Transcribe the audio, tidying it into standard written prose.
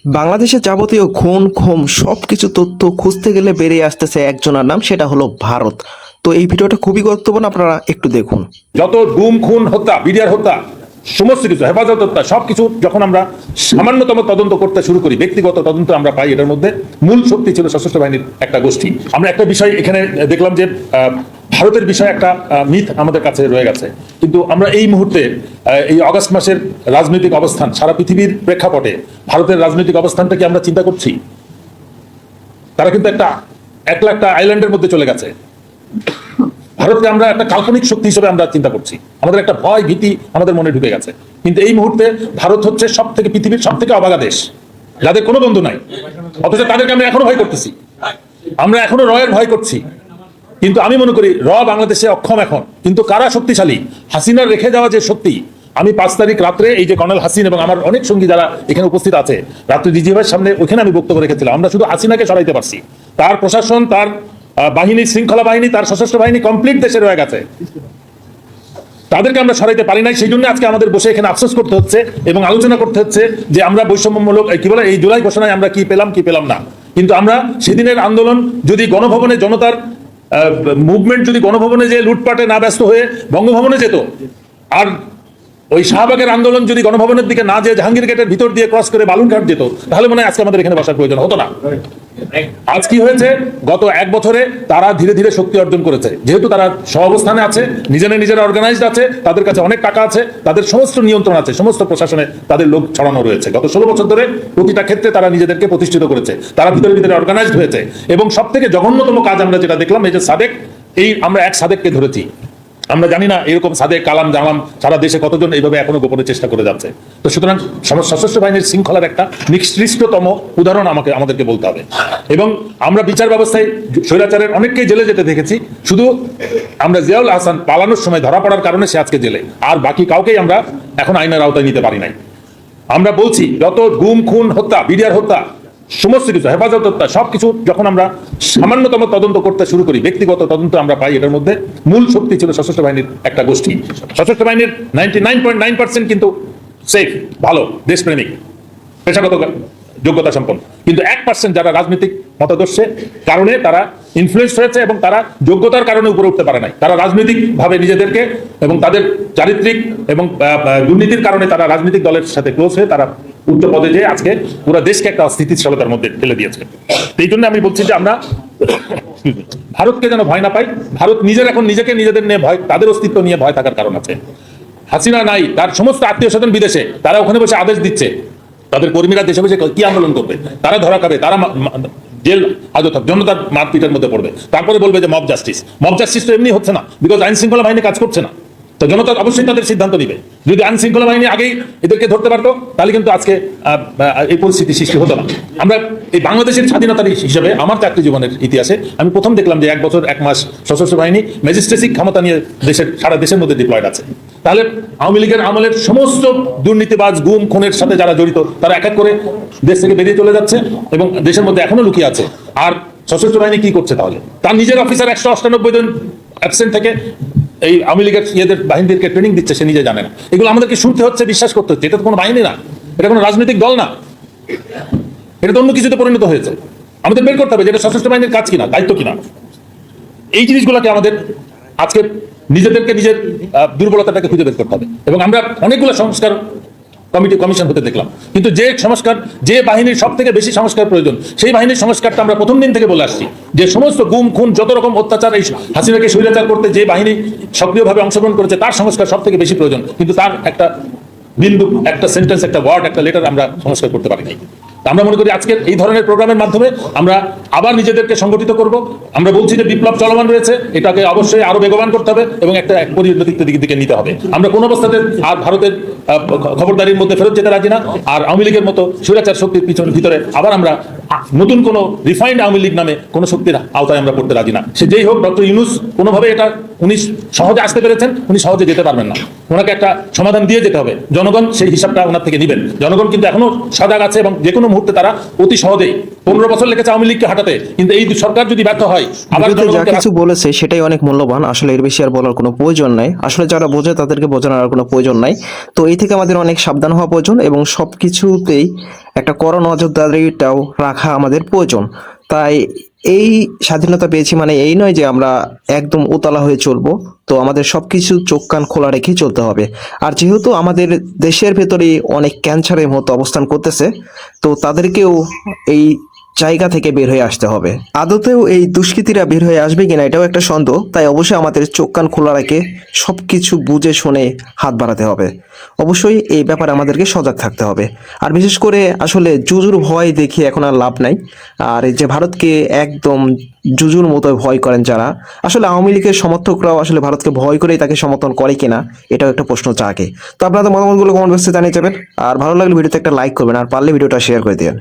বাংলাদেশের যাবতীয় খুন খুম সবকিছু তথ্য খুঁজতে গেলে বেরিয়ে আসতেছে একজনের নাম, সেটা হলো ভারত। তো এই ভিডিওটা খুবই গুরুত্বপূর্ণ, আপনারা একটু দেখুন। যত গুম খুন হত্যা, বিডিআর হত্যা, সমস্ত কিছু হেফাজত হত্যা সবকিছু যখন আমরা সামান্যতম তদন্ত করতে শুরু করি, ব্যক্তিগত তদন্ত আমরা পাই, এটার মধ্যে মূল শক্তি ছিল সশস্ত্র বাহিনীর একটা গোষ্ঠী। আমরা একটা বিষয় এখানে দেখলাম যে ভারতের বিষয়ে একটা মিথ আমাদের কাছে রয়ে গেছে, কিন্তু আমরা এই মুহূর্তে এই আগস্ট মাসের রাজনৈতিক অবস্থান, সারা পৃথিবীর প্রেক্ষাপটে ভারতের রাজনৈতিক অবস্থানটা কি আমরা চিন্তা করছি? তারা কিন্তু একলা একটা আইল্যান্ডের মধ্যে চলে গেছে। ভারতকে আমরা একটা কাল্পনিক শক্তি হিসেবে আমরা চিন্তা করছি, আমাদের একটা ভয় ভীতি আমাদের মনে ঢুকে গেছে। কিন্তু এই মুহূর্তে ভারত হচ্ছে পৃথিবীর সব থেকে অবাগা দেশ, যাদের কোনো বন্ধু নাই, অথচ তাদেরকে আমরা এখনো ভয় করতেছি। আমরা এখনো রয়ের ভয় করছি, কিন্তু আমি মনে করি বাংলাদেশে অক্ষম এখন, কিন্তু কারা শক্তিশালী? হাসিনার রেখে যাওয়া যে শক্তি। আমি ৫ তারিখ রাত্রে এই যে কর্নেল হাসিন এবং আমার অনেক সঙ্গী যারা এখানে উপস্থিত আছে, রাত্রে ডিজিএফের সামনে ওইখানে আমি বক্তব্য রেখেছিলাম। আমরা শুধু হাসিনাকে সরাইতে পারছি, তার প্রশাসন, তার বাহিনী, শৃঙ্খলা বাহিনী, তার সশস্ত্র বাহিনী কমপ্লিট দেশে রয়ে গেছে, তাদেরকে আমরা সরাইতে পারি নাই। সেই জন্য আজকে আমাদের বসে এখানে আফসোস করতে হচ্ছে এবং আলোচনা করতে হচ্ছে যে আমরা বৈষম্যমূলক এই জুলাই ঘোষণায় আমরা কি পেলাম না। কিন্তু আমরা সেদিনের আন্দোলন যদি গণভবনে, জনতার মুভমেন্ট যদি গণভবনে যে লুটপাটে না ব্যস্ত হয়ে বঙ্গভবনে যেত, আর ওই শাহবাগের আন্দোলন যদি গণভবনের দিকে না যেয়ে জাহাঙ্গীর গেটের ভিতর দিয়ে ক্রস করে বালুরঘাট যেত, তাহলে মনে হয় আজকে আমাদের এখানে বসার প্রয়োজন হতো না। আজ কি হয়েছে? গত 1 বছরে তারা ধীরে ধীরে শক্তি অর্জন করেছে, যেহেতু তারা সহাবস্থানে আছে, নিজেরা অর্গানাইজড আছে, তাদের কাছে অনেক টাকা আছে, তাদের সমস্ত নিয়ন্ত্রণ আছে, সমস্ত প্রশাসনে তাদের লোক ছড়ানো রয়েছে। গত 16 বছর ধরে প্রতিটা ক্ষেত্রে তারা নিজেদেরকে প্রতিষ্ঠিত করেছে, তারা ভিতরে অর্গানাইজড হয়েছে। এবং সব থেকে জঘন্যতম কাজ আমরা যেটা দেখলাম, এই যে সাদেক, আমরা এক সাদেককে ধরেছি। আমরা জানি না এরকম সাদেক, কালাম, জামাম সারা দেশে কতজন এইভাবে এখনো গোপনে চেষ্টা করে যাচ্ছে। তো সুতরাং সশস্ত্র বাহিনীর শৃঙ্খলার একটা নিকৃষ্টতম উদাহরণ আমাদেরকে বলতে হবে। এবং আমরা বিচার ব্যবস্থায় স্বৈরাচারের অনেককেই জেলে যেতে দেখেছি, শুধু আমরা জিয়াউল হাসান পালানোর সময় ধরা পড়ার কারণে সে আজকে জেলে, আর বাকি কাউকেই আমরা এখন আইনের আওতায় নিতে পারি নাই। আমরা বলছি যত গুম খুন হত্যা, বিডিআর হত্যা, সমস্ত কিছু হেফাজত হত্যা সবকিছু যখন আমরা সামান্যতম তদন্ত করতে শুরু করি, ব্যক্তিগত তদন্ত আমরা পাই, এটার মধ্যে মূল শক্তি ছিল সশস্ত্র বাহিনীর একটা গোষ্ঠী। সশস্ত্র বাহিনীর 99.9% কিন্তু সেফ, ভালো, দেশপ্রেমিক, পেশাগত যোগ্যতা সম্পন্ন, কিন্তু 1% যারা রাজনৈতিক মতাদর্শের কারণে তারা ইনফ্লুয়েন্স হয়েছে এবং তারা যোগ্যতার কারণে উপরে উঠতে পারে নাই। তারা রাজনৈতিক ভাবে নিজেদেরকে এবং তাদের চারিত্রিক এবং দুর্নীতির কারণে তারা রাজনৈতিক দলের সাথে ক্লোজ হয়ে তারা উচ্চ পদে যেয়ে আজকে পুরো দেশকে একটা অস্থিতিশীলতার মধ্যে ফেলে দিয়েছে। এই জন্য আমি বলছি যে আমরা ভারতকে যেন ভয় না পাই। ভারত এখন নিজেদের নিয়ে ভয়, তাদের অস্তিত্ব নিয়ে ভয় থাকার কারণ আছে। হাসিনা নাই, তার সমস্ত আত্মীয় স্বজন বিদেশে, তারা ওখানে বসে আদেশ দিচ্ছে তাদের কর্মীরা দেশে বসে কি আন্দোলন করবে, তারা ধরা খাবে, তারা জেল হাজত, জনতার মারপিটের মধ্যে পড়বে, তারপরে বলবে যে মব জাস্টিস তো এমনি হচ্ছে না, বিকজ আইন শৃঙ্খলা বাহিনী কাজ করছে না। তো জনতা অবশ্যই তাদের সিদ্ধান্ত নিবে। যদি আইন শৃঙ্খলা বাহিনী আগেই এদেরকে ধরতে পারতো, তাহলে কিন্তু আজকে এই পরিস্থিতি সৃষ্টি হতো না। আমরা এই বাংলাদেশের স্বাধীনতার হিসেবে আমার চাকরি জীবনের ইতিহাসে আমি প্রথম দেখলাম যে 1 বছর 1 মাস সশস্ত্র বাহিনী ম্যাজিস্ট্রেসিক ক্ষমতা নিয়ে সারা দেশের মধ্যে ডিপ্লয়েড আছে। তাহলে আওয়ামী লীগের আমলের সমস্ত দুর্নীতিবাজ, গুম খুনের সাথে যারা জড়িত, তারা এক এক করে দেশ থেকে বেরিয়ে চলে যাচ্ছে এবং দেশের মধ্যে এখনো লুকিয়ে আছে। আর সশস্ত্র বাহিনী কি করছে? তাহলে তার নিজের অফিসার 198 জন অ্যাবসেন্ট থেকে এই আওয়ামী লীগের বাহিনীদেরকে ট্রেনিং দিচ্ছে, সে নিজে জানে না। এগুলো আমাদেরকে শুনতে হচ্ছে, বিশ্বাস করতে হচ্ছে। এটা তো কোনো বাহিনী না, এটা কোনো রাজনৈতিক দল না, এটা তো অন্য কিছুতে পরিণত হয়েছে। আমাদের বের করতে হবে যে এটা সশস্ত্র বাহিনীর কাজ কিনা, দায়িত্ব কিনা। এই জিনিসগুলোকে আমাদের আজকে নিজেদের দুর্বলতাটাকে খুঁজে বের করতে হবে। এবং আমরা অনেকগুলো সংস্কার কমিশন হতে দেখলাম, কিন্তু যে বাহিনীর সব থেকে বেশি সংস্কার প্রয়োজন, সেই বাহিনীর সংস্কারটা আমরা প্রথম দিন থেকে বলে আসছি যে সমস্ত গুম খুন, যত রকম অত্যাচার, এই হাসিনাকে স্বৈরাচার করতে যে বাহিনী সক্রিয়ভাবে অংশগ্রহণ করেছে, তার সংস্কার সব থেকে বেশি প্রয়োজন। কিন্তু তার একটা বিন্দু, একটা সেন্টেন্স, একটা ওয়ার্ড, একটা লেটার আমরা সংস্কার করতে পারি নাই। আমরা মনে করি আজকের এই ধরনের প্রোগ্রামের মাধ্যমে আমরা আবার নিজেদেরকে সংগঠিত করব। আমরা বলছি যে বিপ্লব চলমান রয়েছে, এটাকে অবশ্যই আরো বেগবান করতে হবে এবং একটা পরিণতির দিকে নিতে হবে। আমরা কোনো অবস্থাতে আর ভারতের খবরদারির মধ্যে ফেরত যেতে রাজি না। আর আওয়ামী লীগের মতো স্বৈরাচার শক্তির ভিতরে আবার আমরা নতুন কোনো রিফাইন্ড আওয়ামী লীগ নামে কোনো শক্তির আওতায় আমরা পড়তে রাজি না। সে যেই হোক, ডক্টর ইউনূস কোনোভাবে এটা উনি সহজে আসতে পেরেছেন, উনি সহজে যেতে পারবেন না। ওনাকে একটা সমাধান দিয়ে যেতে হবে, জনগণ সেই হিসাবটা ওনার থেকে নেবেন। জনগণ কিন্তু এখনো সজাগ আছে এবং যে কোনো মুহূর্তে তারা অতি সহজেই 15 বছর লেগেছে আওয়ামী লীগকে হাঁটাতে, কিন্তু এই সরকার যদি ব্যর্থ হয় আবার ভিডিওতে যা জনগণকে কিছু বলেছে সেটাই অনেক মূল্যবান, আসলে এর বেশি আর বলার কোনো প্রয়োজন নাই। আসলে যারা বোঝে তাদেরকে বোঝানোর আর কোনো প্রয়োজন নাই। তো এই থেকে আমাদের অনেক সাবধান হওয়া প্রয়োজন এবং সবকিছুতেই একটা কড়া নজরদারিটাও রাখা আমাদের প্রয়োজন। তাই এই স্বাধীনতা পেয়েছি মানে এই নয় যে আমরা একদম উতলা হয়ে চলবো। তো আমাদের সবকিছু চোখ কান খোলা রেখেই চলতে হবে। আর যেহেতু আমাদের দেশের ভেতরে অনেক ক্যান্সারের মতো অবস্থান করতেছে, তো তাদেরকেও এই জায়গা থেকে বের হয়ে আসতে হবে। আদতেও এই দুষ্কৃতীরা বের হয়ে আসবে কিনা এটাও একটা সন্দেহ। তাই অবশ্যই আমাদের চোখ কান খোলা রেখে সবকিছু বুঝে শুনে হাত বাড়াতে হবে। অবশ্যই এই ব্যাপারে আমাদেরকে সজাগ থাকতে হবে। আর বিশেষ করে আসলে জুজুর ভয় দেখিয়ে এখন আর লাভ নাই। আর এই যে ভারতকে একদম জুজুর মতো ভয় করেন যারা, আসলে আওয়ামী লীগের সমর্থকরাও আসলে ভারতকে ভয় করেই তাকে সমর্থন করে কিনা এটাও একটা প্রশ্ন জাগে। তো আপনাদের মতামতগুলো কমেন্ট বক্সে জানিয়ে যাবেন। আর ভালো লাগলে ভিডিওতে একটা লাইক করবেন, আর পারলে ভিডিওটা শেয়ার করে দিন।